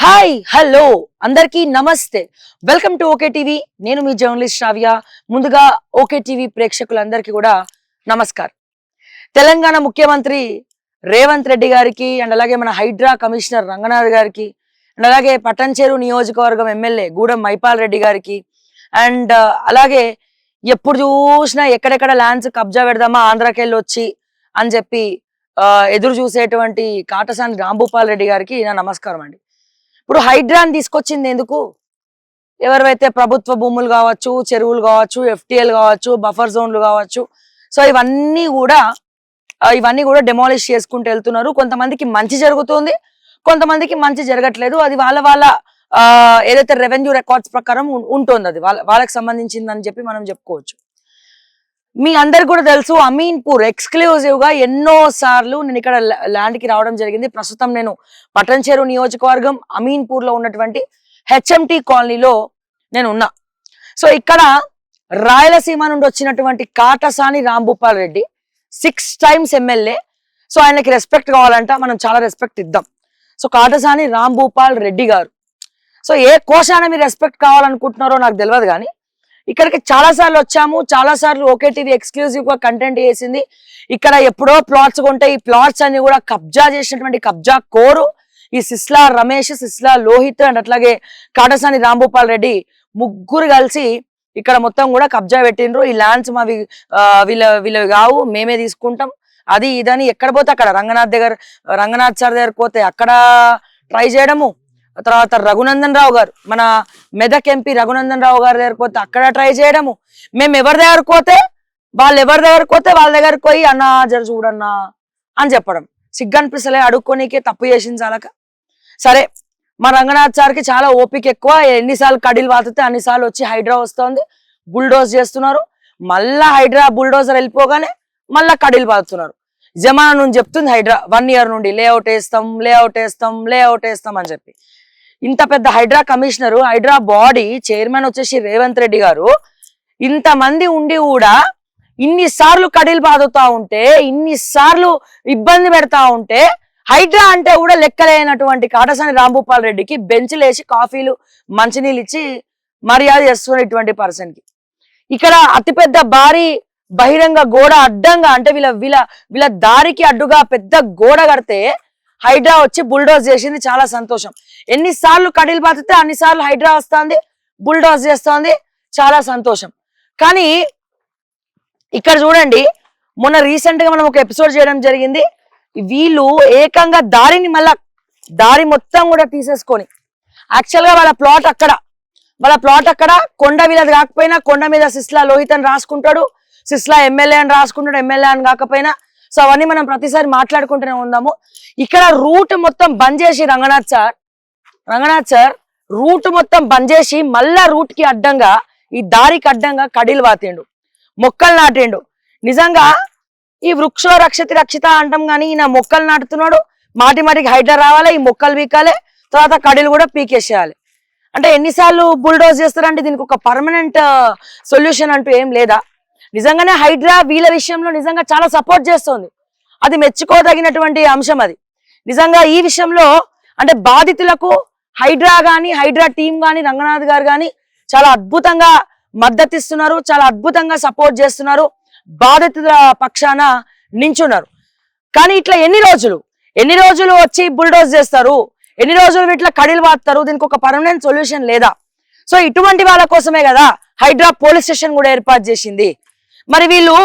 Hi hello అందరికీ నమస్తే. Welcome to okay TV. నేను మీ జర్నలిస్ట్ శ్రావ్య. ముందుగా ఓకే టీవీ ప్రేక్షకులందరికీ కూడా నమస్కారం. తెలంగాణ ముఖ్యమంత్రి రేవంత్ రెడ్డి గారికి అండ్ అలాగే మన హైడ్రా కమిషనర్ రంగనాథ్ గారికి అండ్ అలాగే పట్టంచెరు నియోజకవర్గం ఎమ్మెల్యే గూడెం మైపాల్ రెడ్డి గారికి అండ్ అలాగే ఎప్పుడు చూసినా ఎక్కడెక్కడ ల్యాండ్స్ కబ్జా పెడదామా ఆంధ్రాకెళ్ళి వచ్చి అని చెప్పి ఎదురు చూసేటువంటి కాటసాని రాంభూపాల్ రెడ్డి గారికి నా నమస్కారం అండి. ఇప్పుడు హైడ్రాని తీసుకొచ్చింది ఎందుకు? ఎవరైతే ప్రభుత్వ భూములు కావచ్చు, చెరువులు కావచ్చు, ఎఫ్టిఎల్ కావచ్చు, బఫర్ జోన్లు కావచ్చు, సో ఇవన్నీ కూడా డెమాలిష్ చేసుకుంటూ వెళ్తున్నారు. కొంతమందికి మంచి జరుగుతుంది, కొంతమందికి మంచి జరగట్లేదు. అది వాళ్ళ ఏదైతే రెవెన్యూ రికార్డ్స్ ప్రకారం ఉంటుంది, అది వాళ్ళకి సంబంధించిందని చెప్పి మనం చెప్పుకోవచ్చు. మీ అందరికి కూడా తెలుసు, అమీన్పూర్ ఎక్స్క్లూజివ్ గా ఎన్నో సార్లు నేను ఇక్కడ ల్యాండ్ కి రావడం జరిగింది. ప్రస్తుతం నేను పట్టంచెరు నియోజకవర్గం అమీన్పూర్ లో ఉన్నటువంటి హెచ్ఎంటి కాలనీలో నేను ఉన్నా. సో ఇక్కడ రాయలసీమ నుండి వచ్చినటువంటి Katasani Rambhupal Reddy 6 times MLA. So ఆయనకి రెస్పెక్ట్ కావాలంట, మనం చాలా రెస్పెక్ట్ ఇద్దాం. సో కాటసాని రాంభూపాల్ రెడ్డి గారు, సో ఏ కోశాన మీరు రెస్పెక్ట్ కావాలనుకుంటున్నారో నాకు తెలియదు, కానీ ఇక్కడికి చాలా సార్లు వచ్చాము, చాలా సార్లు ఓకే టీవీ ఎక్స్క్లూజివ్ గా కంటెంట్ చేసింది. ఇక్కడ ఎప్పుడో ప్లాట్స్ కొంటే ఈ ప్లాట్స్ అన్ని కూడా కబ్జా చేసినటువంటి కబ్జా కోరు ఈ సిస్లా రమేష్, సిస్లా లోహిత్ అండ్ అట్లాగే కాటసాని రాంభూపాల్ రెడ్డి ముగ్గురు కలిసి ఇక్కడ మొత్తం కూడా కబ్జా పెట్టిండ్రు. ఈ ల్యాండ్స్ మావి వీళ్ళవి కావు, మేమే తీసుకుంటాం, అది ఇదని ఎక్కడ పోతే అక్కడ రంగనాథ్ సార్ దగ్గర పోతే అక్కడ ట్రై చేయడము, తర్వాత రఘునందన్ రావు గారు మన మెదక్ ఎంపీ రఘునందన్ రావు గారి దగ్గరకు పోతే అక్కడ ట్రై చేయడము, మేము ఎవరి దగ్గరకు పోతే వాళ్ళ దగ్గరకు పోయి అన్నా జర చూడన్నా అని చెప్పడం. సిగ్గనిపిస్తలే అడుక్కోనికే, తప్పు చేసింది చాలక. సరే, మా రంగనాథ్ సార్కి చాలా ఓపిక ఎక్కువ. ఎన్నిసార్లు కడీలు వాతితే అన్నిసార్లు వచ్చి హైడ్రా వస్తుంది, బుల్డోజ్ చేస్తున్నారు. మళ్ళా హైడ్రా బుల్డోజర్ వెళ్ళిపోగానే మళ్ళా కడీలు వాతున్నారు. జమానా నుంచి చెప్తుంది హైడ్రా 1 year నుండి లేఅవుట్ వేస్తాం అని చెప్పి. ఇంత పెద్ద HYDRAA commissioner, HYDRAA body chairman వచ్చేసి రేవంత్ రెడ్డి గారు, ఇంతమంది ఉండి కూడా ఇన్నిసార్లు కడీలు బాదుతా ఉంటే, ఇన్నిసార్లు ఇబ్బంది పెడతా ఉంటే, హైడ్రా అంటే కూడా లెక్కలేనటువంటి కాటసాని రాంభూపాల్ రెడ్డికి బెంచ్లేసి కాఫీలు మంచినీళ్ళు ఇచ్చి మర్యాద చేస్తున్న ఇటువంటి పర్సన్ కి ఇక్కడ అతిపెద్ద భారీ బహిరంగ గోడ అడ్డంగా, అంటే వీళ్ళ దారికి అడ్డుగా పెద్ద గోడ కడితే హైడ్రా వచ్చి బుల్డోజ్ చేసింది. చాలా సంతోషం. ఎన్నిసార్లు కడీలు బాతితే అన్నిసార్లు హైడ్రా వస్తుంది, బుల్డోజ్ చేస్తోంది, చాలా సంతోషం. కానీ ఇక్కడ చూడండి, మొన్న రీసెంట్ గా మనం ఒక ఎపిసోడ్ చేయడం జరిగింది. వీళ్ళు ఏకంగా దారి మొత్తం కూడా తీసేసుకొని, యాక్చువల్ గా వాళ్ళ ప్లాట్ అక్కడ కొండ వీళ్ళది కాకపోయినా కొండ మీద సిస్లా లోహిత్ అని రాసుకుంటాడు, సిస్లా ఎమ్మెల్యే అని రాసుకుంటాడు, ఎమ్మెల్యే అని కాకపోయినా. సో అవన్నీ మనం ప్రతిసారి మాట్లాడుకుంటూనే ఉందాము. ఇక్కడ రూట్ మొత్తం బంద్ చేసి రంగనాథ్ సార్ రూట్ మొత్తం బంద్ చేసి మళ్ళా రూట్ కి అడ్డంగా, ఈ దారికి అడ్డంగా కడీలు వాతిండు, మొక్కలు నాటిండు. నిజంగా ఈ వృక్షో రక్షిత అంటాం, కానీ ఈయన మొక్కలు నాటుతున్నాడు. మాటికి హైడ్రా రావాలి, ఈ మొక్కలు పీకాలి, తర్వాత కడీలు కూడా పీకేసేయాలి. అంటే ఎన్నిసార్లు బుల్డోజ్ చేస్తారంటే దీనికి ఒక పర్మనెంట్ సొల్యూషన్ అంటూ ఏం లేదా? నిజంగానే హైడ్రా వీళ్ళ విషయంలో నిజంగా చాలా సపోర్ట్ చేస్తుంది, అది మెచ్చుకోదగినటువంటి అంశం. అది నిజంగా ఈ విషయంలో అంటే బాధితులకు హైడ్రా టీం కానీ రంగనాథ్ గారు కానీ చాలా అద్భుతంగా మద్దతు ఇస్తున్నారు, చాలా అద్భుతంగా సపోర్ట్ చేస్తున్నారు, బాధితుల పక్షాన నించున్నారు. కానీ ఇట్లా ఎన్ని రోజులు వచ్చి బుల్డోజ్ చేస్తారు, ఎన్ని రోజులు ఇట్లా కడీలు వాస్తారు? దీనికి ఒక పర్మనెంట్ సొల్యూషన్ లేదా? సో ఇటువంటి వాళ్ళ కోసమే కదా హైడ్రా పోలీస్ స్టేషన్ కూడా ఏర్పాటు చేసింది. మరి వీళ్ళు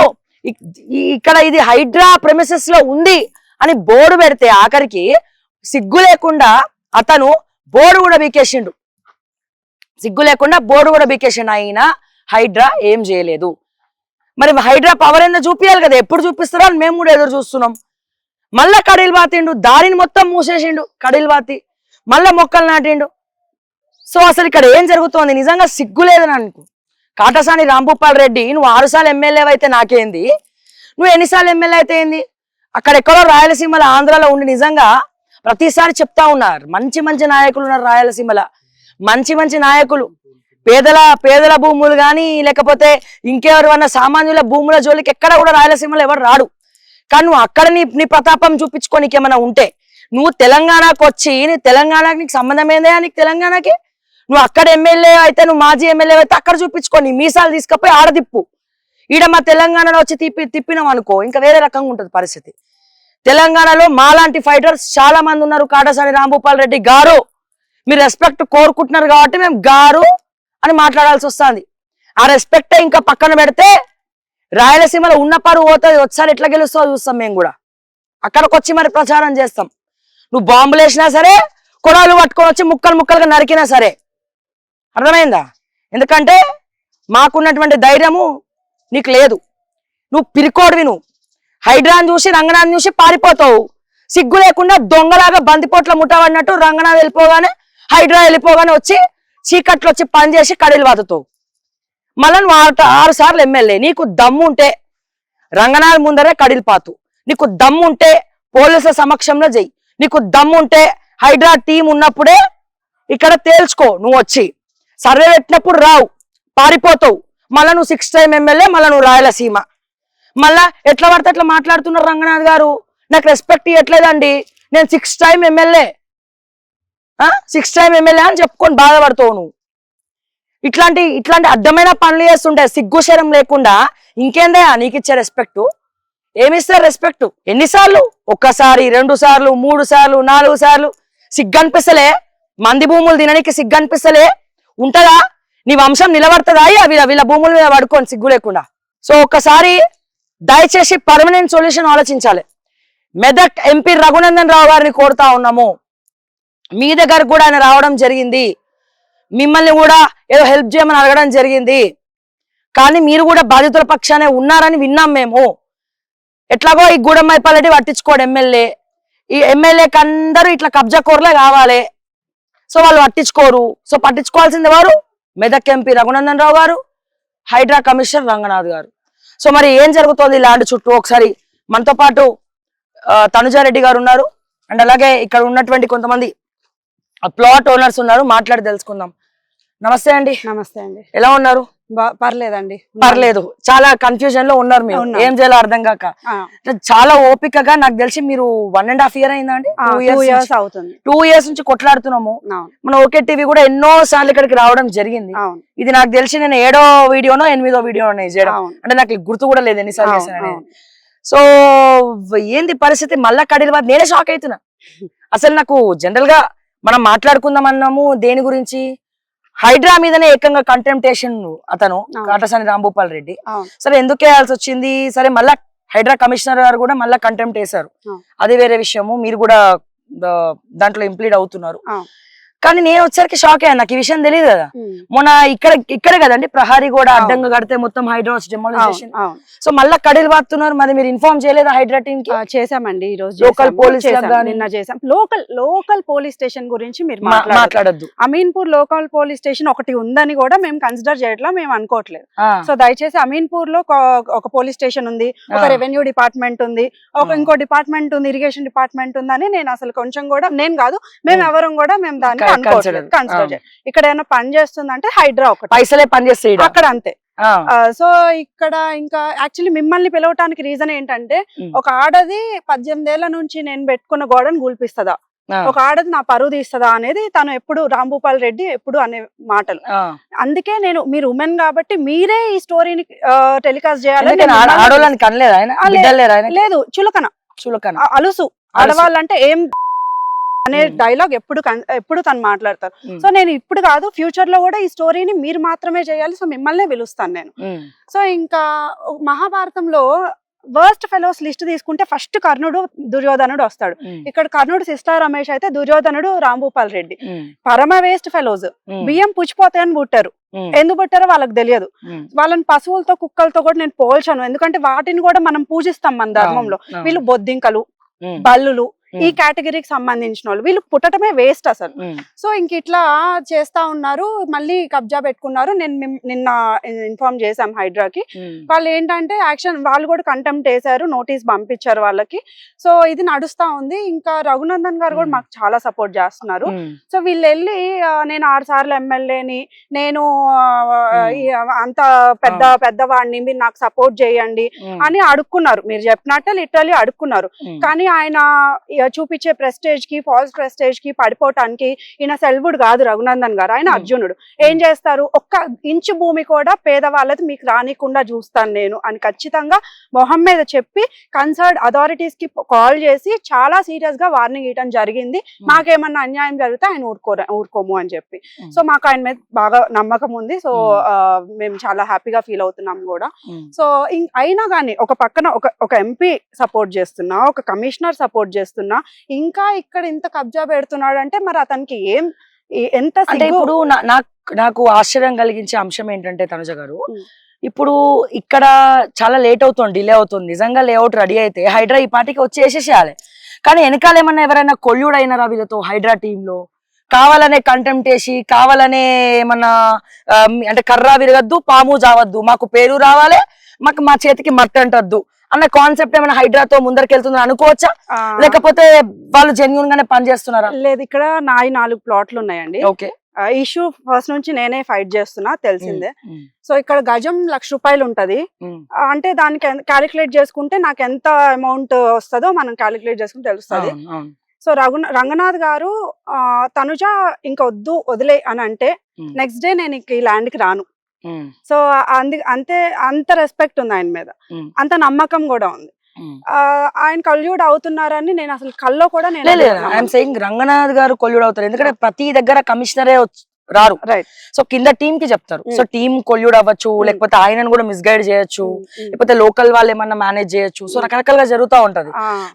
ఇక్కడ ఇది హైడ్రా ప్రెమిసెస్ లో ఉంది అని బోర్డు పెడితే ఆఖరికి సిగ్గు లేకుండా అతను బోర్డు కూడా బీకేసిండు. అయినా హైడ్రా ఏం చేయలేదు. మరి హైడ్రా పవర్ ఏందో చూపించాలి కదా, ఎప్పుడు చూపిస్తారో అని మేము కూడా ఎదురు చూస్తున్నాం. మళ్ళా కడీలు బాతిండు, దారిని మొత్తం మూసేసిండు, కడీలు బాతి మళ్ళా మొక్కలు నాటిండు. సో అసలు ఇక్కడ ఏం జరుగుతోంది? నిజంగా సిగ్గు లేదని అనుకో. కాటసాని రాంభూపాల్ రెడ్డి, నువ్వు 6 సార్లు ఎమ్మెల్యే అయితే నాకేంది, నువ్వు ఎన్నిసార్లు ఎమ్మెల్యే అయితే ఏంది? అక్కడెక్కడో రాయలసీమలో ఆంధ్రాలో ఉండి నిజంగా ప్రతిసారి చెప్తా ఉన్నారు, మంచి నాయకులు ఉన్నారు రాయలసీమలో, మంచి నాయకులు. పేదల భూములు కానీ లేకపోతే ఇంకెవరివన్నా సామాన్యుల భూముల జోలికి ఎక్కడ కూడా రాయలసీమలో ఎవరు రాడు. కానీ నువ్వు అక్కడ నీ ప్రతాపం చూపించుకోనికి ఏమైనా ఉంటే, నువ్వు తెలంగాణకు వచ్చి నీ తెలంగాణకి నీకు సంబంధం ఏందా నీకు తెలంగాణకి? నువ్వు అక్కడ ఎమ్మెల్యే అయితే, నువ్వు మాజీ ఎమ్మెల్యే అయితే అక్కడ చూపించుకో, నీ మీసాలు తీసుకపోయి ఆడదిప్పు. ఈడ మా తెలంగాణలో వచ్చి తిప్పినాం అనుకో ఇంకా వేరే రకంగా ఉంటుంది పరిస్థితి. తెలంగాణలో మాలాంటి ఫైటర్స్ చాలా మంది ఉన్నారు. కాటసాని రాంభూపాల్ రెడ్డి గారు, మీరు రెస్పెక్ట్ కోరుకుంటున్నారు కాబట్టి మేము గారు అని మాట్లాడాల్సి వస్తుంది. ఆ రెస్పెక్టే ఇంకా పక్కన పెడితే రాయలసీమలో ఉన్న పరువు పోతుంది. ఒకసారి ఎట్లా గెలుస్తావు చూస్తాం మేము కూడా. అక్కడికి వచ్చి మరి ప్రచారం చేస్తాం. నువ్వు బాంబులు వేసినా సరే, కొడాలు పట్టుకొని వచ్చి ముక్కలు ముక్కలుగా నరికినా సరే, అర్థమైందా? ఎందుకంటే మాకున్నటువంటి ధైర్యము నీకు లేదు. నువ్వు పిరికోడివి. నువ్వు హైడ్రాన్ చూసి రంగనాథ్ చూసి పారిపోతావు. సిగ్గు లేకుండా దొంగలాగా బందిపోట్ల ముట్టవన్నట్టు రంగనాథ్ వెళ్ళిపోగానే హైడ్రా వెళ్ళిపోగానే వచ్చి చీకట్లు వచ్చి పని చేసి కడీలు వాదుతావు. మళ్ళీ నువ్వు 6 సార్లు ఎమ్మెల్యే. నీకు దమ్ము ఉంటే రంగనాథ్ ముందరే కడీలు పాతు. నీకు దమ్ము ఉంటే పోలీసుల సమక్షంలో చెయ్యి. నీకు దమ్ము ఉంటే హైడ్రా టీం ఉన్నప్పుడే ఇక్కడ తేల్చుకో. నువ్వు వచ్చి సర్వే పెట్టినప్పుడు రావు, పారిపోతావు. మళ్ళా నువ్వు 6 టైం ఎమ్మెల్యే, మళ్ళీ నువ్వు రాయలసీమ. మళ్ళా ఎట్లా పడితే అట్లా మాట్లాడుతున్నారు రంగనాథ్ గారు. నాకు రెస్పెక్ట్ ఇవ్వట్లేదండి, నేను 6 టైం ఎమ్మెల్యే 6 టైం ఎమ్మెల్యే అని చెప్పుకొని బాధపడతావు నువ్వు. ఇట్లాంటి అడ్డమైన పనులు చేస్తుంటే సిగ్గుశరం లేకుండా ఇంకేందయ్యా నీకు ఇచ్చే రెస్పెక్ట్? ఏమిస్తారు రెస్పెక్ట్? ఎన్నిసార్లు? 1 సారి, 2 సార్లు, 3 సార్లు, 4 సార్లు. సిగ్గు అనిపిస్తలే? మంది భూములు తినడానికి సిగ్గు అనిపిస్తలే? ఉంటదా? నీ వంశం నిలబడుతుందా వీళ్ళ భూముల మీద పడుకోని సిగ్గు లేకుండా? సో ఒక్కసారి దయచేసి పర్మనెంట్ సొల్యూషన్ ఆలోచించాలి. మెదక్ ఎంపీ రఘునందన్ రావు గారిని కోరుతా ఉన్నాము. మీ దగ్గర కూడా ఆయన రావడం జరిగింది, మిమ్మల్ని కూడా ఏదో హెల్ప్ చేయమని అడగడం జరిగింది. కానీ మీరు కూడా బాధితుల పక్షానే ఉన్నారని విన్నాం మేము. ఎట్లాగో ఈ గూడెంమైపాలరెడ్డి పట్టించుకోడు ఎమ్మెల్యే. ఈ ఎమ్మెల్యేకి అందరూ ఇట్లా కబ్జా కోర్లే కావాలి. సో వాళ్ళు పట్టించుకోరు. సో పట్టించుకోవాల్సింది వారు మెదక్ ఎంపీ రఘునందన్ రావు గారు, హైడ్రా కమిషనర్ రంగనాథ్ గారు. సో మరి ఏం జరుగుతోంది ల్యాండ్ చుట్టూ? ఒకసారి మనతో పాటు తనుజారెడ్డి గారు ఉన్నారు, అండ్ అలాగే ఇక్కడ ఉన్నటువంటి కొంతమంది ప్లాట్ ఓనర్స్ ఉన్నారు. మాట్లాడి తెలుసుకుందాం. నమస్తే అండి. నమస్తే అండి. ఎలా ఉన్నారు? పర్లేదండి. పర్లేదు. చాలా కన్ఫ్యూజన్ లో ఉన్నారు మీరు, ఏం చేయాలో అర్థం కాక. చాలా ఓపికగా, నాకు తెలిసి మీరు 1.5 year అయిందండి, 2 years అవుతుంది. 2 years నుంచి కొట్లాడుతున్నాము. మన ఓకే టీవీ కూడా ఎన్నో సార్లు ఇక్కడికి రావడం జరిగింది. ఇది నాకు తెలిసి నేను 7వ వీడియోనో 8వ వీడియోనో చేయడం, అంటే నాకు గుర్తు కూడా లేదు ఎన్నిసార్లు చేశాను. సో ఏంది పరిస్థితి? మళ్ళా కడీలు బాధ. నేనే షాక్ అవుతున్నా. అసలు నాకు జనరల్ గా మనం మాట్లాడుకుందాం అన్నాము దేని గురించి, హైడ్రా మీదనే ఏకంగా కంటెంప్టేషన్ అతను కాటసాని రాంభూపాల్ రెడ్డి. సరే ఎందుకు వేయాల్సి వచ్చింది? సరే మళ్ళా హైడ్రా కమిషనర్ గారు కూడా మళ్ళా కంటెంప్ట్ వేశారు, అది వేరే విషయము. మీరు కూడా దాంట్లో ఇంప్లీడ్ అవుతున్నారు. కానీ నేను వచ్చరికి షాక్ అయ్యాను, నాకు ఈ విషయం తెలియదు కదా. మొన్న ఇక్కడే కదండి ప్రహారీ కూడా అడ్డంగా కడితే మొత్తం హైడ్రా డెమాలిషన్. సో మళ్ళా కడీలు వాడుతున్నారు. మరి మీరు ఇన్ఫార్మ్ చేయలేదా హైడ్రా టీమ్ కి? చేసామండి, ఈ రోజు లోకల్ పోలీస్ నిన్న చేసాం. లోకల్ పోలీస్ స్టేషన్ గురించి మీరు మాట్లాడద్దు. అమీన్పూర్ లోకల్ పోలీస్ స్టేషన్ ఒకటి ఉందని కూడా మేము కన్సిడర్ చేయట్లా, మేము అనుకోవట్లేదు. సో దయచేసి అమీన్పూర్ లో ఒక పోలీస్ స్టేషన్ ఉంది, ఒక రెవెన్యూ డిపార్ట్మెంట్ ఉంది, ఇంకో డిపార్ట్మెంట్ ఉంది, ఇరిగేషన్ డిపార్ట్మెంట్ ఉందని నేను అసలు కొంచెం కూడా, నేను కాదు మేము ఎవరం కూడా మేము దాన్ని కన్సిడర్ చేయాలి. ఇక్కడ ఏమైనా పని చేస్తుందంటే హైడ్రా ఒకటి, పైసలే పని చేస్తాయి అక్కడ, అంతే. సో ఇక్కడ ఇంకా యాక్చువల్లీ మిమ్మల్ని పిలవటానికి రీజన్ ఏంటంటే, ఒక ఆడది 18 ఏళ్ల నుంచి నేను పెట్టుకున్న గోడను కూల్పిస్తుందా, ఒక ఆడది నా పరువు తీస్తుందా అనేది తను ఎప్పుడు రాంభూపాల్ రెడ్డి ఎప్పుడు అనే మాటలు. అందుకే నేను, మీరు ఉమెన్ కాబట్టి మీరే ఈ స్టోరీని టెలికాస్ట్ చేయాలి. లేదు, చులకన అలుసు ఆడవాళ్ళంటే ఏం అనే డైలాగ్ ఎప్పుడు తను మాట్లాడతారు. సో నేను ఇప్పుడు కాదు, ఫ్యూచర్ లో కూడా ఈ స్టోరీని మీరు మాత్రమే చేయాలి. సో మిమ్మల్నే పిలుస్తాను నేను. సో ఇంకా మహాభారతంలో వర్స్ట్ ఫెలోస్ లిస్ట్ తీసుకుంటే ఫస్ట్ కర్ణుడు, దుర్యోధనుడు వస్తాడు. ఇక్కడ కర్ణుడు సిస్టర్ రమేష్ అయితే, దుర్యోధనుడు రాంభూపాల్ రెడ్డి. పరమ వేస్ట్ ఫెలోస్. బియ్యం పుచ్చిపోతాయని పుట్టారు. ఎందుకు పుట్టారో వాళ్ళకి తెలియదు. వాళ్ళని పశువులతో కుక్కలతో కూడా నేను పోల్చాను, ఎందుకంటే వాటిని కూడా మనం పూజిస్తాం మన ధర్మంలో. వీళ్ళు బొద్దింకలు, బల్లులు, ఈ కేటగిరీకి సంబంధించిన వాళ్ళు, వీళ్ళు పుట్టడమే వేస్ట్ అసలు. సో ఇంక ఇట్లా చేస్తా ఉన్నారు, మళ్ళీ కబ్జా పెట్టుకున్నారు. నేను నిన్న ఇన్ఫార్మ్ చేశాం హైడ్రాకి. వాళ్ళు ఏంటంటే యాక్షన్, వాళ్ళు కూడా కంటెంప్ట్ వేశారు, నోటీస్ పంపించారు వాళ్ళకి. సో ఇది నడుస్తా ఉంది. ఇంకా రఘునందన్ గారు కూడా మాకు చాలా సపోర్ట్ చేస్తున్నారు. సో వీళ్ళు వెళ్ళి నేను 6 సార్లు ఎమ్మెల్యేని, నేను అంత పెద్దవాడిని, మీరు నాకు సపోర్ట్ చేయండి అని అడుక్కున్నారు. మీరు చెప్పినట్టే లిటరలీ అడుక్కున్నారు. కానీ ఆయన చూపించే ప్రెస్టేజ్ కి ఫాల్స్ ప్రెస్టేజ్ కి పడిపోవటానికి ఈయన సెల్వుడ్ కాదు రఘునందన్ గారు, ఆయన అర్జునుడు. ఏం చేస్తారు, ఒక్క ఇంచు భూమి కూడా పేదవాళ్ళది మీకు రానికుండా చూస్తాను నేను అని ఖచ్చితంగా మొహం మీద చెప్పి కన్సర్న్ అథారిటీస్ కి కాల్ చేసి చాలా సీరియస్ గా వార్నింగ్ ఇవ్వడం జరిగింది. మాకేమన్నా అన్యాయం జరిగితే ఆయన ఊరుకోము అని చెప్పి. సో మాకు ఆయన మీద బాగా నమ్మకం ఉంది. సో మేము చాలా హ్యాపీగా ఫీల్ అవుతున్నాం కూడా. సో అయినా కానీ ఒక పక్కన ఒక ఎంపీ సపోర్ట్ చేస్తున్నా, ఒక కమిషనర్ సపోర్ట్ చేస్తున్నా, ఇంకా ఇక్కడ ఇంత కబ్జా పెడుతున్నాడు అంటే మరి అతనికి ఎంత అంటే ఇప్పుడు నాకు ఆశ్చర్యం కలిగించే అంశం ఏంటంటే తనుజ గారు, ఇప్పుడు ఇక్కడ చాలా లేట్ అవుతుంది, డిలే అవుతుంది. నిజంగా లేఅవుట్ రెడీ అయితే హైడ్రా ఈ పార్టీకి వచ్చి వేసేసేయాలి. కానీ వెనకాల ఏమన్నా ఎవరైనా కొల్లుడు అయినారా వీళ్ళతో హైడ్రా టీమ్ లో? కావాలనే కంటెంప్ట్ చేసి కావాలనే ఏమన్నా అంటే కర్రా విరగద్దు పాము జావద్దు, మాకు పేరు రావాలి, మా చేతికి మట్టి అంటద్దు అన్న కాన్సెప్ట్ ఏమైనా హైడ్రాతో ముందరికి అనుకోవచ్చా, లేకపోతే వాళ్ళు జెన్యూన్ గానే పని చేస్తున్నారా? లేదు, ఇక్కడ 4 ప్లాట్లు ఉన్నాయండి. ఓకే, ఇష్యూ ఫస్ట్ నుంచి నేనే ఫైట్ చేస్తున్నా తెలిసిందే. సో ఇక్కడ గజం ₹1,00,000 ఉంటది. అంటే దానికి క్యాలిక్యులేట్ చేసుకుంటే నాకు ఎంత అమౌంట్ వస్తుందో మనం క్యాలిక్యులేట్ చేసుకుంటే తెలుస్తుంది. సో రంగనాథ్ గారు తనుజ ఇంకా వదిలే అని అంటే నెక్స్ట్ డే నేను ఈ ల్యాండ్ కి రాను. సో అంత రెస్పెక్ట్ ఉంది ఆయన మీద, అంత నమ్మకం కూడా ఉంది. ఆయన కొల్యూడ్ అవుతున్నారని నేను అసలు కల్లో కూడా రంగనాథ్ గారు కొల్యూడ్ అవుతారు, ఎందుకంటే ప్రతి దగ్గర కమిషనరే రారు. రైట్. సో కింద టీమ్ కి చెప్తారు. సో టీమ్ కొల్యూడ్ అవ్వచ్చు, లేకపోతే ఆయనను కూడా మిస్గైడ్ చేయొచ్చు, లేకపోతే లోకల్ వాళ్ళు ఏమన్నా మేనేజ్ చేయొచ్చు. సో రకరకాలుగా జరుగుతూ ఉంటది.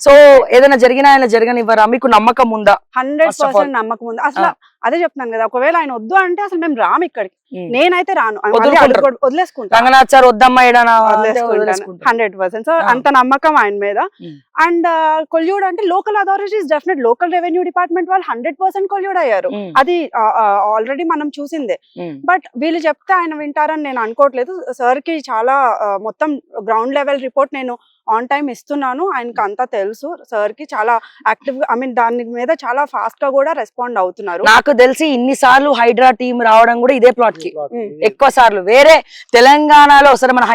సో ఏదైనా జరిగినా ఆయన జరగనివ్వరా? మీకు నమ్మకం ఉందా? 100% నమ్మకం ఉంది. అసలు అదే చెప్తున్నాను కదా, ఒకవేళ ఆయన వద్దు అంటే అసలు మేము రాము ఇక్కడికి. నేనైతే రాను, వదిలేసుకుంటా. రంగనాథ్ సార్ వద్దమ్మా 100%. సో అంత నమ్మకం ఆయన మీద. అండ్ కొల్యూడ్ అంటే local authorities definite, local revenue department వాళ్ళు 100% కొల్యూడ్ అయ్యారు. అది ఆల్రెడీ మనం చూసిందే. బట్ వీళ్ళు చెప్తే ఆయన వింటారని నేను అనుకోవట్లేదు. సార్ కి చాలా మొత్తం గ్రౌండ్ లెవెల్ రిపోర్ట్ నేను ఆన్ టైం ఇస్తున్నాను, ఆయనకి అంతా తెలుసు. సార్ కి చాలా యాక్టివ్ గా, దాని మీద చాలా ఫాస్ట్ గా కూడా రెస్పాండ్ అవుతున్నారు. నాకు తెలిసి ఇన్నిసార్లు హైడ్రా టీం రావడం కూడా ఇదే ప్లాట్ కి, ఎక్కువ సార్లు వేరే తెలంగాణలో సరే మన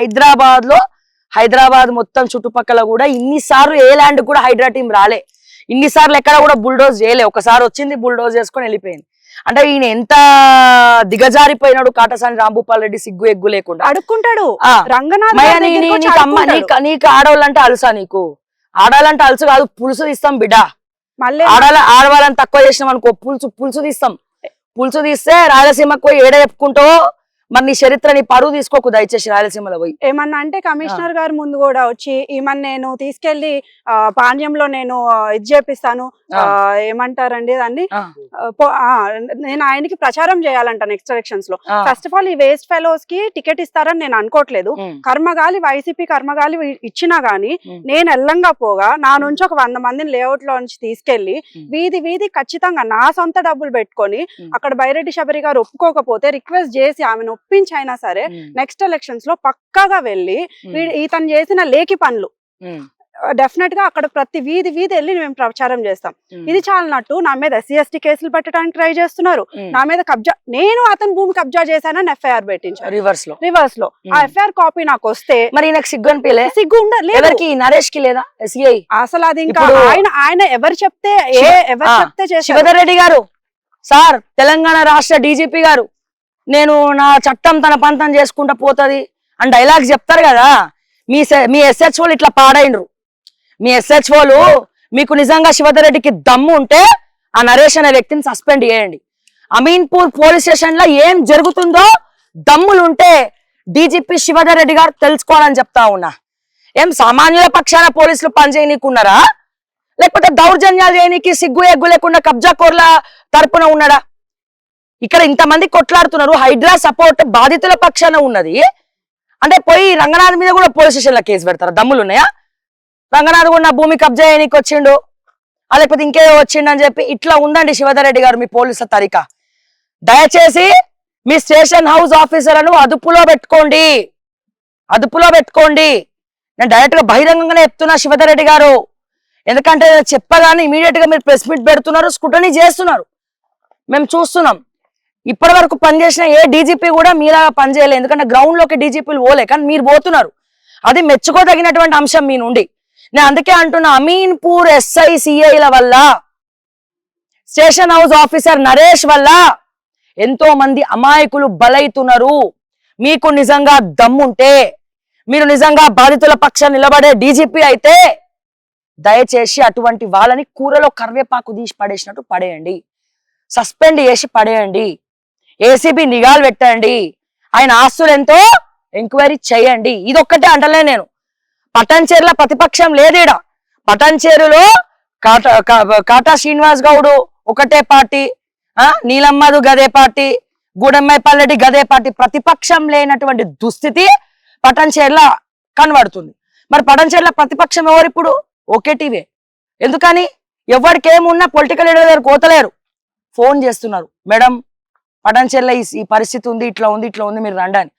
హైదరాబాద్ మొత్తం చుట్టుపక్కల కూడా ఇన్నిసార్లు ఏ ల్యాండ్ కూడా హైడ్రా టీం రాలే. ఇన్నిసార్లు ఎక్కడ కూడా బుల్డోజ్ చేయలే, ఒకసారి వచ్చింది బుల్డోజ్ చేసుకొని వెళ్ళిపోయింది. అంటే ఈయన ఎంత దిగజారిపోయినాడు కాటసాని రాంభూపాల్ రెడ్డి, సిగ్గు ఎగ్గు లేకుండా అడుక్కుంటాడు. నీకు ఆడవాళ్ళంటే అలుసా? నీకు ఆడాలంటే అలుసు కాదు, పులుసు తీస్తాం బిడ్డ. మళ్ళీ ఆడవాళ్ళని తక్కువ చేసినాం అనుకో, పులుసు తీస్తాం. పులుసు తీస్తే రాయలసీమకు ఏడ చెప్పుకుంటావో మరి నీ చరిత్ర, నీ పరువు తీసుకోకు దయచేసి రాయలసీమలో పోయి. ఏమన్నా అంటే కమిషనర్ గారి ముందు కూడా వచ్చి ఈమెను నేను తీసుకెళ్లి పాణ్యంలో నేను ఇది చేపిస్తాను, ఏమంటారండి దాన్ని, నేను ఆయనకి ప్రచారం చేయాలంట నెక్స్ట్ ఎలక్షన్స్ లో. ఫస్ట్ ఆఫ్ ఆల్ ఈ వేస్ట్ ఫెలోస్ కి టికెట్ ఇస్తారని నేను అనుకోవట్లేదు. కర్మగాలి వైసీపీ కర్మగాలి ఇచ్చినా గానీ నేను ఎల్లంగా పోగా నా నుంచి ఒక 100 మందిని లేఅవుట్ లో నుంచి తీసుకెళ్లి వీధి ఖచ్చితంగా నా సొంత డబ్బులు పెట్టుకొని అక్కడ బైరెడ్డి శబరి గారు ఒప్పుకోకపోతే రిక్వెస్ట్ చేసి ఆమెను ఒప్పించైనా సరే నెక్స్ట్ ఎలక్షన్స్ లో పక్కాగా వెళ్ళి ఇతను చేసిన లేఖి పనులు డెఫినెట్ గా అక్కడ ప్రతి వీధి వెళ్ళి మేము ప్రచారం చేస్తాం. ఇది చాలన్నట్టు నా మీద SC/ST కేసులు పెట్టడానికి ట్రై చేస్తున్నారు. నా మీద కబ్జా, నేను అతని భూమి కబ్జా చేశానని FIR పెట్టించాను రివర్స్ లో. ఆ FIR కాపీ నాకు వస్తే మరి నాకు సిగ్గు అనిపించలే? సిగ్గు ఉండదు నరేష్ కి లేదా SCI అసలు. అది ఇంకా ఆయన ఎవరు చెప్తే శివధర్ రెడ్డి గారు సార్, తెలంగాణ రాష్ట్ర DGP గారు, నేను నా చట్టం తన పంతం చేసుకుంటా పోతది అని డైలాగ్స్ చెప్తారు కదా. మీ SHOలు ఇట్లా పాడైండ్రు. మీ SHOలు మీకు నిజంగా శివధర్ రెడ్డికి దమ్ము ఉంటే ఆ నరేష్ అనే వ్యక్తిని సస్పెండ్ చేయండి. అమీన్పూర్ పోలీస్ స్టేషన్ లో ఏం జరుగుతుందో దమ్ములుంటే DGP శివధర్ రెడ్డి గారు తెలుసుకోవాలని చెప్తా ఉన్నా. ఏం సామాన్యుల పక్షాన పోలీసులు పనిచేయనీకున్నారా, లేకపోతే దౌర్జన్యాలు చేయనీకి సిగ్గు ఎగ్గు లేకుండా కబ్జా కోర్ల తరపున ఉన్నాడా? ఇక్కడ ఇంతమంది కొట్లాడుతున్నారు, హైడ్రా సపోర్ట్ బాధితుల పక్షాన ఉన్నది అంటే పోయి రంగనాథ్ మీద కూడా పోలీస్ స్టేషన్ లో కేసు పెడతారా? దమ్ములు ఉన్నాయా? రంగనాథ్ కూడా నా భూమి కబ్జా చేయనీకి వచ్చిండు, లేకపోతే ఇంకేదో వచ్చిండు అని చెప్పి ఇట్లా ఉందండి శివధర్ రెడ్డి గారు మీ పోలీసుల తరిక. దయచేసి మీ స్టేషన్ హౌస్ ఆఫీసర్లను అదుపులో పెట్టుకోండి. నేను డైరెక్ట్ గా బహిరంగంగానే చెప్తున్నా శివధర్ రెడ్డి గారు. ఎందుకంటే చెప్పగానే ఇమీడియట్ గా మీరు ప్రెస్ మీట్ పెడుతున్నారు, స్క్రూటనీ చేస్తున్నారు, మేము చూస్తున్నాం. ఇప్పటి వరకు పనిచేసిన ఏ DGP కూడా మీలాగా పనిచేయలేదు. ఎందుకంటే గ్రౌండ్ లోకి DGPలు పోలే, కానీ మీరు పోతున్నారు. అది మెచ్చుకోదగినటువంటి అంశం మీ నుండి. నేను అందుకే అంటున్నా, అమీన్పూర్ ఎస్ఐ సిఐల వల్ల, స్టేషన్ హౌస్ ఆఫీసర్ నరేష్ వల్ల ఎంతో మంది అమాయకులు బలైతున్నారు. మీకు నిజంగా దమ్ముంటే, మీరు నిజంగా బాధితుల పక్షం నిలబడే డీజీపీ అయితే దయచేసి అటువంటి వాళ్ళని కూరలో కరివేపాకు తీసి పడేసినట్టు పడేయండి, సస్పెండ్ చేసి పడేయండి, ఏసీబీ నిఘాలు పెట్టండి, ఆయన ఆస్తులు ఎంతో ఎంక్వైరీ చేయండి. ఇదొక్కటే అంటలే నేను. పటాన్చేరులో ప్రతిపక్షం లేదీడ. పటాన్చేరులో కాటా శ్రీనివాస్ గౌడు ఒకటే పార్టీ, నీలమ్మదు గదే పార్టీ, గూడెమ్మాయి పల్లెటి గదే పార్టీ. ప్రతిపక్షం లేనటువంటి దుస్థితి పటాన్చేరులో కనబడుతుంది. మరి పటాన్చేరులో ప్రతిపక్షం ఎవరు ఇప్పుడు? Okay TV. ఎందుకని? ఎవరికి ఏమున్నా పొలిటికల్ లీడర్ దగ్గర కోతలేరు, ఫోన్ చేస్తున్నారు, మేడం పటాన్చేరులో ఈ పరిస్థితి ఉంది, ఇట్లా ఉంది, ఇట్లా ఉంది, మీరు రండి అని.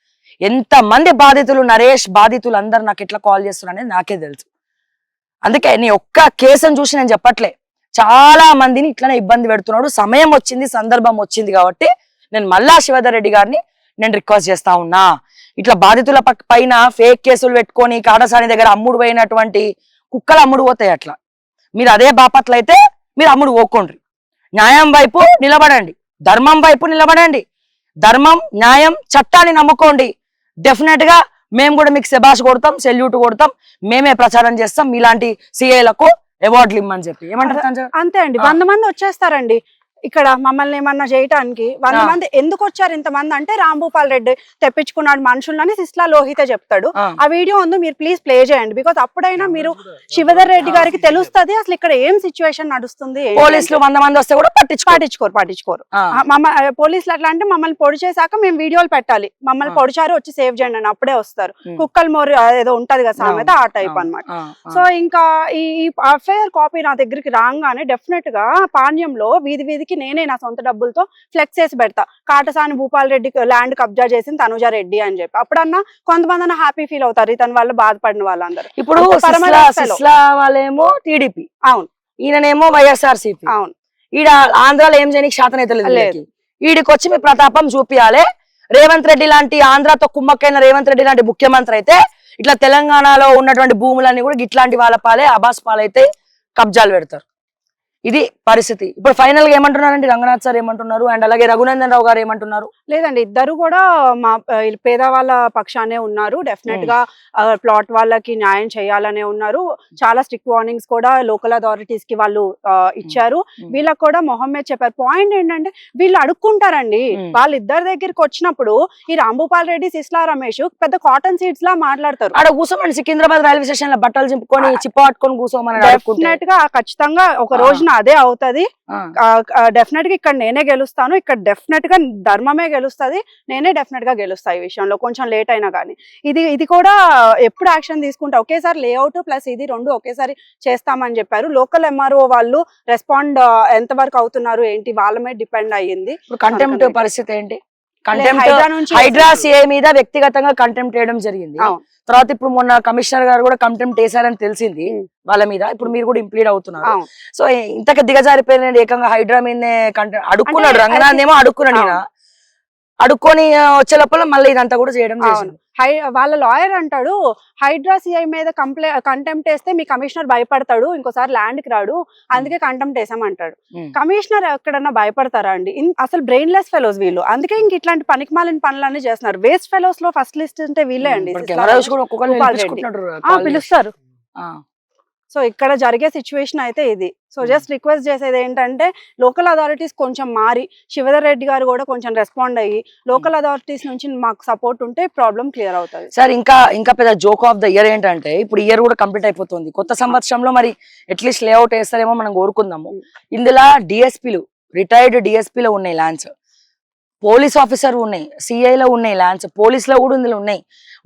ఎంతమంది బాధితులు, నరేష్ బాధితులు అందరు నాకు ఎట్లా కాల్ చేస్తున్నారు అనేది నాకే తెలుసు. అందుకే నీ ఒక్క కేసును చూసి నేను చెప్పట్లే, చాలా మందిని ఇట్లనే ఇబ్బంది పెడుతున్నాడు. సమయం వచ్చింది, సందర్భం వచ్చింది కాబట్టి నేను మళ్ళా శివధర్ రెడ్డి గారిని నేను రిక్వెస్ట్ చేస్తా ఉన్నా. ఇట్లా బాధితుల పైన ఫేక్ కేసులు పెట్టుకొని కాటసాని దగ్గర అమ్ముడు పోయినటువంటి కుక్కలు అమ్ముడు పోతాయి. అట్లా మీరు అదే బాపట్ల అయితే మీరు అమ్ముడు పోకండి. న్యాయం వైపు నిలబడండి, ధర్మం వైపు నిలబడండి. ధర్మం, న్యాయం, చట్టాన్ని నమ్ముకోండి. డెఫినెట్ గా మేము కూడా మీకు శబాష్ కొడతాం, సెల్యూట్ కొడతాం, మేమే ప్రచారం చేస్తాం మీలాంటి సిఐలకు అవార్డులు ఇమ్మని చెప్పి. ఏమంటారు? అంతే అండి, 100 మంది వచ్చేస్తారండి ఇక్కడ మమ్మల్ని ఏమన్నా చేయటానికి. 100 మంది ఎందుకు వచ్చారు ఇంతమంది అంటే, రాంభూపాల్ రెడ్డి తెప్పించుకున్నాడు మనుషులని సిస్లా లోహితే చెప్తాడు. ఆ వీడియో ఉంది, మీరు ప్లీజ్ ప్లే చేయండి. బికాస్ అప్పుడైనా మీరు శివధర్ రెడ్డి గారికి తెలుస్తుంది అసలు ఇక్కడ ఏం సిచ్యువేషన్ నడుస్తుంది. పోలీసులు 100 మంది వస్తే కూడా పట్టించుకోరు. పోలీసులు ఎట్లా అంటే, మమ్మల్ని పొడి చేశాక మేము వీడియోలు పెట్టాలి, మమ్మల్ని పొడిచారు వచ్చి సేవ్ చేయండి అని అప్పుడే వస్తారు. కుక్కలు మోరి ఏదో ఉంటది కదా సామెత, ఆ టైప్ అన్నమాట. సో ఇంకా ఈ ఎఫ్ఐఆర్ కాపీ నా దగ్గరికి రాగానే డెఫినెట్ గా పాణ్యంలో వీధి నేనే నా సొంత డబ్బులతో ఫ్లెక్స్ చేసి పెడతా, కాటసాని భూపాల్ రెడ్డి ల్యాండ్ కబ్జా చేసింది తనుజా రెడ్డి అని చెప్పి. అప్పుడన్నా కొంతమంది హ్యాపీ ఫీల్ అవుతారు, ఇతని వల్ల బాధపడిన వాళ్ళందరూ. ఇప్పుడు వాళ్ళేమో టీడీపీ, అవును, ఈయననేమో వైఎస్ఆర్సీపీ, అవును. ఈడ ఆంధ్రాలో ఏం చేయడానికి శాతం అయితే లేదు. ఈడికి వచ్చి మీ ప్రతాపం చూపియాలి. రేవంత్ రెడ్డి లాంటి ఆంధ్రాతో కుమ్మక్కైన రేవంత్ రెడ్డి లాంటి ముఖ్యమంత్రి అయితే ఇట్లా తెలంగాణలో ఉన్నటువంటి భూములన్నీ కూడా ఇట్లాంటి వాళ్ళ పాలే, అబాస్ పాలైతే కబ్జాలు పెడతారు. ఇది పరిస్థితి. ఇప్పుడు ఫైనల్ గా ఏమంటున్నారండి రంగనాథ్ సార్ ఏమంటున్నారు, అండ్ అలాగే రఘునందన్ రావు గారు ఏమంటున్నారు? లేదండి, ఇద్దరు కూడా మా పేదవాళ్ళ పక్షానే ఉన్నారు. డెఫినెట్ గా ప్లాట్ వాళ్ళకి న్యాయం చేయాలనే ఉన్నారు. చాలా స్ట్రిక్ట్ వార్నింగ్స్ కూడా లోకల్ అథారిటీస్ కి వాళ్ళు ఇచ్చారు. వీళ్ళకి కూడా మొహమ్మద్ చెప్పారు. పాయింట్ ఏంటంటే, వీళ్ళు అడుక్కుంటారండి. వాళ్ళిద్దరి దగ్గరికి వచ్చినప్పుడు ఈ రాంభూపాల్ రెడ్డి, సిస్లా రమేష్ పెద్ద కాటన్ సీడ్స్ లా మాట్లాడతారు. అక్కడ కూర్చోమని సికింద్రాబాద్ రైల్వే స్టేషన్ లో బట్టలు చింపుకొని చిప్ప పట్టుకొని కూర్చోమని. డెఫినెట్ గా ఖచ్చితంగా ఒక రోజున అదే అవుతది. డెఫినెట్ గా ఇక్కడ నేనే గెలుస్తాను, ఇక్కడ డెఫినెట్ గా ధర్మమే గెలుస్తుంది, నేనే డెఫినెట్ గా గెలుస్తా ఈ విషయంలో, కొంచెం లేట్ అయినా కానీ. ఇది కూడా ఎప్పుడు యాక్షన్ తీసుకుంటా, ఒకేసారి లేఅవుట్ ప్లస్ ఇది రెండు ఒకేసారి చేస్తామని చెప్పారు. లోకల్ ఎంఆర్ఓ వాళ్ళు రెస్పాండ్ ఎంత వరకు అవుతున్నారు ఏంటి వాళ్ళ మీద డిపెండ్ అయ్యింది. కంటెంప్ట్ పరిస్థితి ఏంటి? హైడ్రా సిఐ మీద వ్యక్తిగతంగా కంటెంప్ట్ చేయడం జరిగింది. తర్వాత ఇప్పుడు మొన్న కమిషనర్ గారు కూడా కంటెంప్ట్ చేశారని తెలిసింది వాళ్ళ మీద. ఇప్పుడు మీరు కూడా ఇంప్లీడ్ అవుతున్నారు. సో ఇంతకు దిగజారిపోయిన ఏకంగా హైడ్రా మీదనే కంటెంప్ట్ అడుక్కున్నాడు. రంగనాథ్ ఏమో అడుక్కున్నాడు, ఈయన అడుక్కొని వచ్చే లోపల మళ్ళీ ఇదంతా కూడా చేయడం చేసింది. వాళ్ళ లాయర్ అంటాడు, హైడ్రా సిఐ మీద కంటెంప్ట్ వేస్తే మీ కమిషనర్ భయపడతాడు, ఇంకోసారి ల్యాండ్ కి రాడు, అందుకే కంటెంప్ట్ వేసామంటాడు. కమిషనర్ ఎక్కడన్నా భయపడతారా అండి? అసలు బ్రెయిన్ లెస్ ఫెలోస్ వీళ్ళు. అందుకే ఇంక ఇట్లాంటి పనికిమాలిన పనులన్నీ చేస్తున్నారు. వేస్ట్ ఫెలోస్ లో ఫస్ట్ లిస్ట్ అంటే వీళ్ళే అండి. పిలుస్తారు. సో ఇక్కడ జరిగే సిచ్యువేషన్ అయితే ఇది. సో జస్ట్ రిక్వెస్ట్ చేసేది ఏంటంటే, లోకల్ అథారిటీస్ కొంచెం మారి, శివధర్ రెడ్డి గారు కూడా కొంచెం రెస్పాండ్ అయ్యి, లోకల్ అథారిటీస్ నుంచి మాకు సపోర్ట్ ఉంటే ప్రాబ్లం క్లియర్ అవుతుంది. సార్ ఇంకా పెద్ద జోక్ ఆఫ్ ద ఇయర్ ఏంటంటే, ఇప్పుడు ఇయర్ కూడా కంప్లీట్ అయిపోతుంది. కొత్త సంవత్సరంలో మరి అట్లీస్ట్ లేఅవుట్ వేస్తారేమో మనం కోరుకుందాము. ఇందులో డిఎస్పీలు, రిటైర్డ్ డిఎస్పీలో ఉన్నాయి ల్యాండ్స్, పోలీస్ ఆఫీసర్ ఉన్నాయి, సిఐలో ఉన్నాయి ల్యాండ్స్, పోలీసులో కూడా ఇందులో ఉన్నాయి.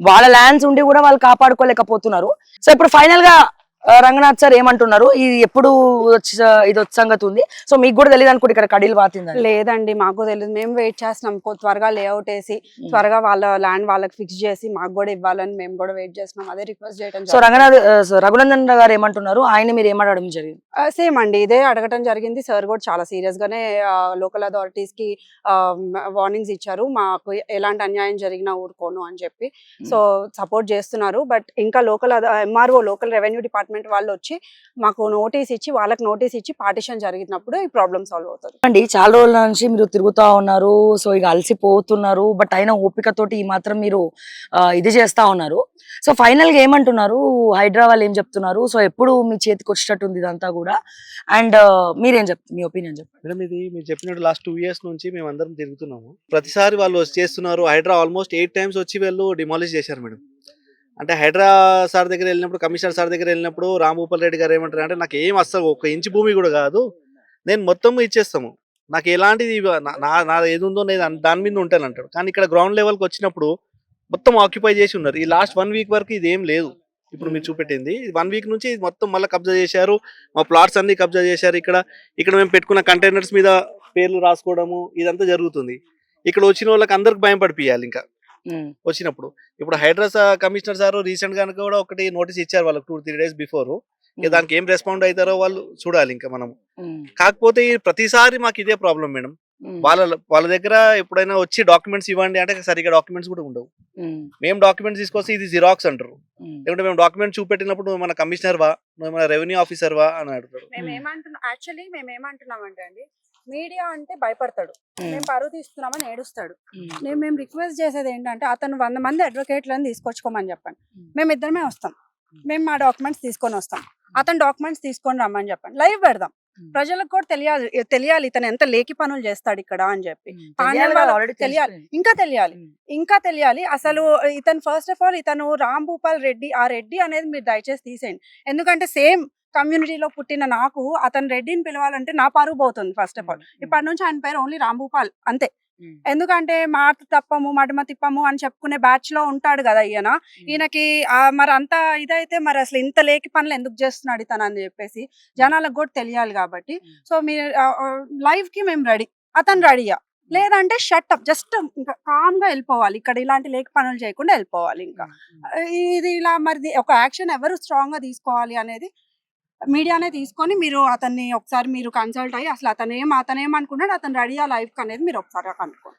వాళ్ళ ల్యాండ్స్ ఉండి కూడా వాళ్ళు కాపాడుకోలేకపోతున్నారు. సో ఇప్పుడు ఫైనల్ గా రంగనాథ్ సార్ ఏమంటున్నారు, ఇది ఎప్పుడు ఇది వచ్చే సంగతి ఉంది? సో మీకు కూడా తెలియదు అనుకుంటే ఇక్కడ కడీలు వాతింది? లేదండి, మాకు తెలియదు. మేము వెయిట్ చేస్తున్నాం, త్వరగా లేఅవుట్ వేసి త్వరగా వాళ్ళ ల్యాండ్ వాళ్ళకి ఫిక్స్ చేసి మాకు కూడా ఇవ్వాలని మేము కూడా వెయిట్ చేస్తున్నాం. అదే రిక్వెస్ట్ చేయడం. సో రఘునందన్ గారు ఏమంటున్నారు, ఆయన మీరు ఏమడడం జరిగింది? సేమ్ అండి, ఇదే అడగటం జరిగింది. సార్ కూడా చాలా సీరియస్ గానే లోకల్ అథారిటీస్ కి వార్నింగ్స్ ఇచ్చారు, మాకు ఎలాంటి అన్యాయం జరిగినా ఊరుకోను అని చెప్పి. సో సపోర్ట్ చేస్తున్నారు. బట్ ఇంకా local MRO, local revenue department department వాళ్ళు వచ్చి మాకు నోటీస్ ఇచ్చి వాళ్ళకి నోటీస్ ఇచ్చి పార్టిషన్ జరిగినప్పుడు ఈ ప్రాబ్లమ్ సాల్వ్ అవుతుంది. అండి చాలా రోజుల నుంచి మీరు తిరుగుతా ఉన్నారు, సో ఇక అలసిపోతున్నారు, బట్ అయినా ఓపికతోటి ఈ మాత్రం మీరు ఇది చేస్తా ఉన్నారు. సో ఫైనల్ గా ఏమంటున్నారు హైడ్రా వాళ్ళు, ఏం చెప్తున్నారు? సో ఎప్పుడు మీ చేతికి వచ్చేటట్టు ఉంది ఇదంతా కూడా, అండ్ మీరేం చెప్తారు, మీ ఒపీనియన్ చెప్పండి. మేడం, ఇది మీరు చెప్పినట్టు లాస్ట్ 2 years నుంచి మేము అందరం తిరుగుతున్నాము. ప్రతిసారి వాళ్ళు చేస్తున్నారు. హైడ్రా ఆల్మోస్ట్ 8 times వచ్చి వీళ్ళు డిమాలిష్ చేశారు మేడం. అంటే హైడ్రా సార్ దగ్గర వెళ్ళినప్పుడు, కమిషనర్ సార్ దగ్గర వెళ్ళినప్పుడు రాంభూపాల్ రెడ్డి గారు ఏమంటారు అంటే, నాకు ఏం అస్సలు 1 ఇంచ్ భూమి కూడా కాదు, నేను మొత్తం ఇచ్చేస్తాము, నాకు ఎలాంటిది నా ఏది ఉందో నేను దాని మీద ఉంటాను అంటాడు. కానీ ఇక్కడ గ్రౌండ్ లెవెల్కి వచ్చినప్పుడు మొత్తం ఆక్యుపై చేసి ఉన్నారు. ఈ లాస్ట్ 1 week వరకు ఇది ఏం లేదు. ఇప్పుడు మీరు చూపెట్టింది 1 week నుంచి మొత్తం మళ్ళీ కబ్జా చేశారు. మా ప్లాట్స్ అన్ని కబ్జా చేశారు. ఇక్కడ మేము పెట్టుకున్న కంటైనర్స్ మీద పేర్లు రాసుకోవడము ఇదంతా జరుగుతుంది. ఇక్కడ వచ్చిన వాళ్ళకి అందరికి భయం పడిపియాలి. ఇంకా వచ్చినప్పుడు ఇప్పుడు హైడ్రాస్ కమిషనర్ సార్ రీసెంట్ గా కూడా ఒకటి నోటీస్ ఇచ్చారు వాళ్ళకి 2-3 days బిఫోర్. దానికి ఏం రెస్పాండ్ అవుతారో వాళ్ళు చూడాలి ఇంకా మనం. కాకపోతే ప్రతిసారి మాకు ఇదే ప్రాబ్లం మేడం. వాళ్ళ దగ్గర ఎప్పుడైనా వచ్చి డాక్యుమెంట్స్ ఇవ్వండి అంటే సరిగ్గా డాక్యుమెంట్స్ కూడా ఉండవు. మేము డాక్యుమెంట్స్ తీసుకొస్తే ఇది జిరాక్స్ అంటారు. లేకుంటే మేము డాక్యుమెంట్ చూపెట్టినప్పుడు మన కమిషనర్ వా, మన రెవెన్యూ ఆఫీసర్ వా అని అడుగుతారు. మేము ఏమంటున్నామంటే అండి, మీడియా అంటే భయపడతాడు, మేము పరువు తీస్తున్నామని ఏడుస్తాడు. మేము రిక్వెస్ట్ చేసేది ఏంటంటే, అతను 100 మంది అడ్వకేట్లను తీసుకొచ్చుకోమని చెప్పండి, మేము ఇద్దరమే వస్తాం, మేము మా డాక్యుమెంట్స్ తీసుకొని వస్తాం, అతను డాక్యుమెంట్స్ తీసుకొని రమ్మని చెప్పండి, లైవ్ పెడదాం, ప్రజలకు కూడా తెలియాలి ఇతను ఎంత లేకి పనులు చేస్తాడు ఇక్కడ అని చెప్పి. ఇంకా తెలియాలి అసలు ఇతను. ఫస్ట్ ఆఫ్ ఆల్ ఇతను రాంభూపాల్ రెడ్డి, ఆ రెడ్డి అనేది మీరు దయచేసి తీసేయండి. ఎందుకంటే సేమ్ కమ్యూనిటీలో పుట్టిన నాకు అతను రెడ్డిని పిలవాలంటే నా పరువు పోతుంది. ఫస్ట్ ఆఫ్ ఆల్ ఇప్పటి నుంచి ఆయన పేరు ఓన్లీ రాంభూపాల్ అంతే. ఎందుకంటే మాట తప్పము మడమ తిప్పము అని చెప్పుకునే బ్యాచ్ లో ఉంటాడు కదా ఈయనకి. మరి అంత ఇదైతే మరి అసలు ఇంత లేకి పనులు ఎందుకు చేస్తున్నాడు ఇతను అని చెప్పేసి జనాలకు కూడా తెలియాలి కాబట్టి. సో మీరు లైవ్ కి మేము రెడీ, అతను రెడీయా, లేదంటే షట్ జస్ట్ ఇంకా కామ్ గా వెళ్ళిపోవాలి, ఇక్కడ ఇలాంటి లేకి పనులు చేయకుండా వెళ్ళిపోవాలి. ఇంకా ఇది ఇలా మరి ఒక యాక్షన్ ఎవరు స్ట్రాంగ్ గా తీసుకోవాలి అనేది మీడియానే తీసుకొని మీరు అతన్ని ఒకసారి మీరు కన్సల్ట్ అయ్యి అసలు అతనేమనుకున్నాడు, అతను రెడీయా లైఫ్ అనేది మీరు ఒకసారి కనుక్కోండి.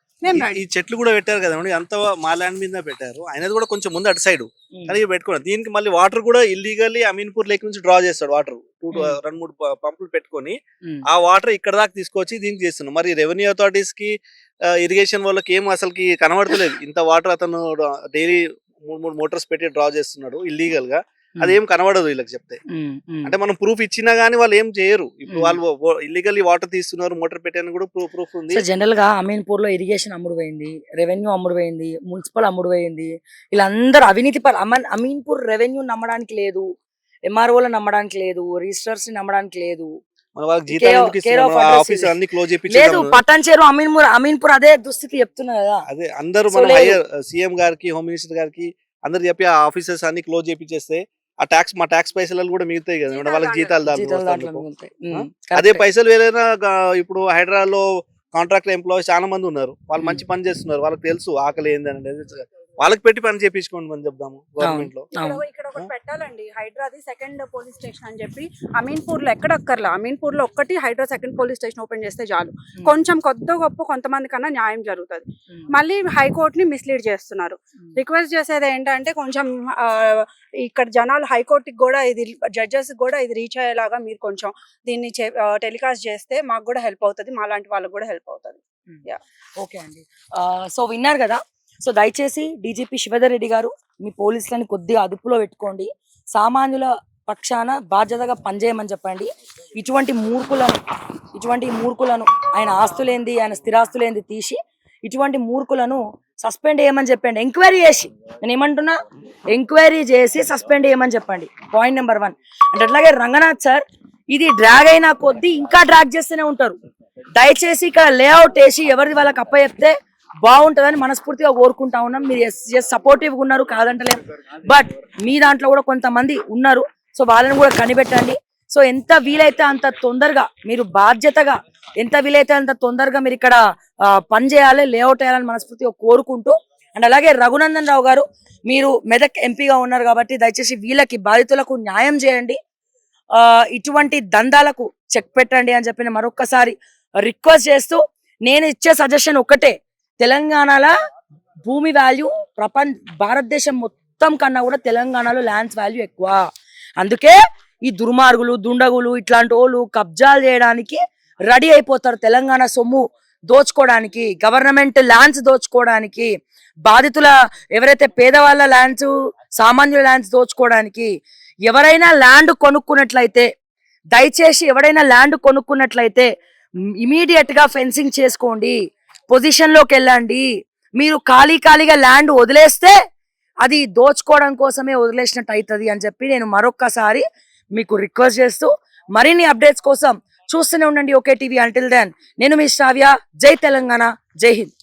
ఈ చెట్లు కూడా పెట్టారు కదండి, అంత మా ల్యాండ్ మీద పెట్టారు. ఆయనది కూడా కొంచెం ముందు అటు సైడ్ కానీ పెట్టుకున్నారు. దీనికి మళ్ళీ వాటర్ కూడా ఇల్లీగల్లీ అమీన్పూర్ లేక్ నుంచి డ్రా చేస్తాడు. వాటర్ 2-3 పంపులు పెట్టుకొని ఆ వాటర్ ఇక్కడ దాకా తీసుకొచ్చి దీనికి చేస్తున్నాం. మరి రెవెన్యూ అథారిటీస్ కి ఇరిగేషన్ వాళ్ళకి ఏం అసలుకి కనబడతలేదు. ఇంత వాటర్ అతను డైలీ 3 మోటార్స్ పెట్టి డ్రా చేస్తున్నాడు ఇల్లీగల్ గా. అదేం కనబడదు వీళ్ళకి చెప్తే. అంటే మనం ప్రూఫ్ ఇచ్చినా గానీ వాళ్ళు ఏం చేయరు. ఇప్పుడు వాళ్ళు ఇల్లీగల్లీ వాటర్ తీస్తున్నారు, మోటార్ పెట్టాను కూడా ప్రూఫ్ ఉంది. జనరల్ గా అమీన్పూర్ లో ఇరిగేషన్ అమ్ముడు పోయింది, రెవెన్యూ అమ్ముడు పోయింది, మున్సిపల్ అమ్ముడు పోయింది. వీళ్ళందరూ అవినీతి అమీన్పూర్ రెవెన్యూ నమ్మడానికి లేదు, ఎంఆర్ఓలు నమ్మడానికి లేదు, రిజిస్టర్స్ నమ్మడానికి లేదు, లేదు పటాన్ చెరు అమీన్పూర్ అదే దుస్థితి చెప్తున్నా కదా. అదే అందరూ మన సీఎం గారికి, హోమ్ మినిస్టర్ గారికి అందరు చెప్పి ఆ ఆఫీసర్స్ అన్ని క్లోజ్ చేపించేస్తే ఆ ట్యాక్స్ మా ట్యాక్స్ పైసలు కూడా మిగులుతాయి కదా వాళ్ళకి జీతాలు. అదే పైసలు వేరేనా. ఇప్పుడు హైదరాబాద్ లో కాంట్రాక్ట్ ఎంప్లాయీస్ చాలా మంది ఉన్నారు, వాళ్ళు మంచి పని చేస్తున్నారు, వాళ్ళకి తెలుసు ఆకలి ఏందని, వాళ్ళకి పెట్టి పని చేపించుకోండి అని చెప్దాము గవర్నమెంట్ లో. ఇక్కడ ఒకటి పెట్టాలండి, హైడ్రాది 2nd పోలీస్ స్టేషన్ అని చెప్పి అమీన్పూర్ లో ఎక్కడ అక్కర్లా, అమీన్పూర్ లో ఒక్కటి Hydraa 2nd police station open చేస్తే చాలు, కొంచెం కొద్ది గొప్ప కొంతమంది కన్నా న్యాయం జరుగుతుంది. మళ్ళీ హైకోర్టుని మిస్లీడ్ చేస్తున్నారు. రిక్వెస్ట్ చేసేది ఏంటంటే కొంచెం ఇక్కడ జనాలు హైకోర్టుకి కూడా ఇది, జడ్జెస్ కూడా ఇది రీచ్ అయ్యేలాగా మీరు కొంచెం దీన్ని టెలికాస్ట్ చేస్తే మాకు కూడా హెల్ప్ అవుతుంది, మా లాంటి వాళ్ళకి కూడా హెల్ప్ అవుతుంది. ఓకే అండి, సో విన్నారు కదా. సో దయచేసి డీజీపీ శివధర్ రెడ్డి గారు మీ పోలీసులని కొద్దిగా అదుపులో పెట్టుకోండి, సామాన్యుల పక్షాన బాధ్యతగా పనిచేయమని చెప్పండి. ఇటువంటి మూర్ఖులను ఆయన ఆస్తులేంది, ఆయన స్థిరాస్తులేంది తీసి ఇటువంటి మూర్ఖులను సస్పెండ్ చేయమని చెప్పండి. ఎంక్వైరీ చేసి, నేను ఏమంటున్నా, ఎంక్వైరీ చేసి సస్పెండ్ చేయమని చెప్పండి. Point number 1. అంటే అట్లాగే రంగనాథ్ సార్ ఇది డ్రాగ్ అయినా కొద్దీ ఇంకా డ్రాగ్ చేస్తూనే ఉంటారు. దయచేసి ఇక్కడ లేఅవుట్ వేసి ఎవరిది వాళ్ళకి అప్పచెప్తే బాగుంటుందని మనస్ఫూర్తిగా కోరుకుంటా ఉన్నాం. మీరు సపోర్టివ్గా ఉన్నారు కాదంటలేము, బట్ మీ దాంట్లో కూడా కొంతమంది ఉన్నారు, సో వాళ్ళని కూడా కనిపెట్టండి. సో ఎంత వీలైతే అంత తొందరగా మీరు బాధ్యతగా, ఎంత వీలైతే అంత తొందరగా మీరు ఇక్కడ పని చేయాలి, లేఅవుట్ వేయాలని మనస్ఫూర్తిగా కోరుకుంటూ, అండ్ అలాగే రఘునందన్ రావు గారు మీరు మెదక్ ఎంపీగా ఉన్నారు కాబట్టి దయచేసి వీళ్ళకి బాధితులకు న్యాయం చేయండి, ఇటువంటి దందాలకు చెక్ పెట్టండి అని చెప్పి మరొక్కసారి రిక్వెస్ట్ చేస్తూ, నేను ఇచ్చే సజెషన్ ఒక్కటే, తెలంగాణలో భూమి వాల్యూ భారతదేశం మొత్తం కన్నా కూడా తెలంగాణలో ల్యాండ్స్ వాల్యూ ఎక్కువ. అందుకే ఈ దుర్మార్గులు దుండగులు ఇట్లాంటి వాళ్ళు కబ్జాలు చేయడానికి రెడీ అయిపోతారు. తెలంగాణ సొమ్ము దోచుకోవడానికి, గవర్నమెంట్ ల్యాండ్స్ దోచుకోవడానికి, బాధితుల ఎవరైతే పేదవాళ్ళ ల్యాండ్స్, సామాన్యుల ల్యాండ్స్ దోచుకోవడానికి. ఎవరైనా ల్యాండ్ కొనుక్కున్నట్లయితే, దయచేసి ఎవరైనా ల్యాండ్ కొనుక్కున్నట్లయితే ఇమీడియట్ గా ఫెన్సింగ్ చేసుకోండి, పొజిషన్ లోకి వెళ్ళండి. మీరు ఖాళీగా ల్యాండ్ వదిలేస్తే అది దోచుకోవడం కోసమే వదిలేసినట్టు అవుతుంది అని చెప్పి నేను మరొక్కసారి మీకు రిక్వెస్ట్ చేస్తూ, మరిన్ని అప్డేట్స్ కోసం చూస్తూనే ఉండండి ఓకే టీవీ. అంటిల్ దెన్ నేను మీ శ్రావ్య. జై తెలంగాణ, జై హింద్.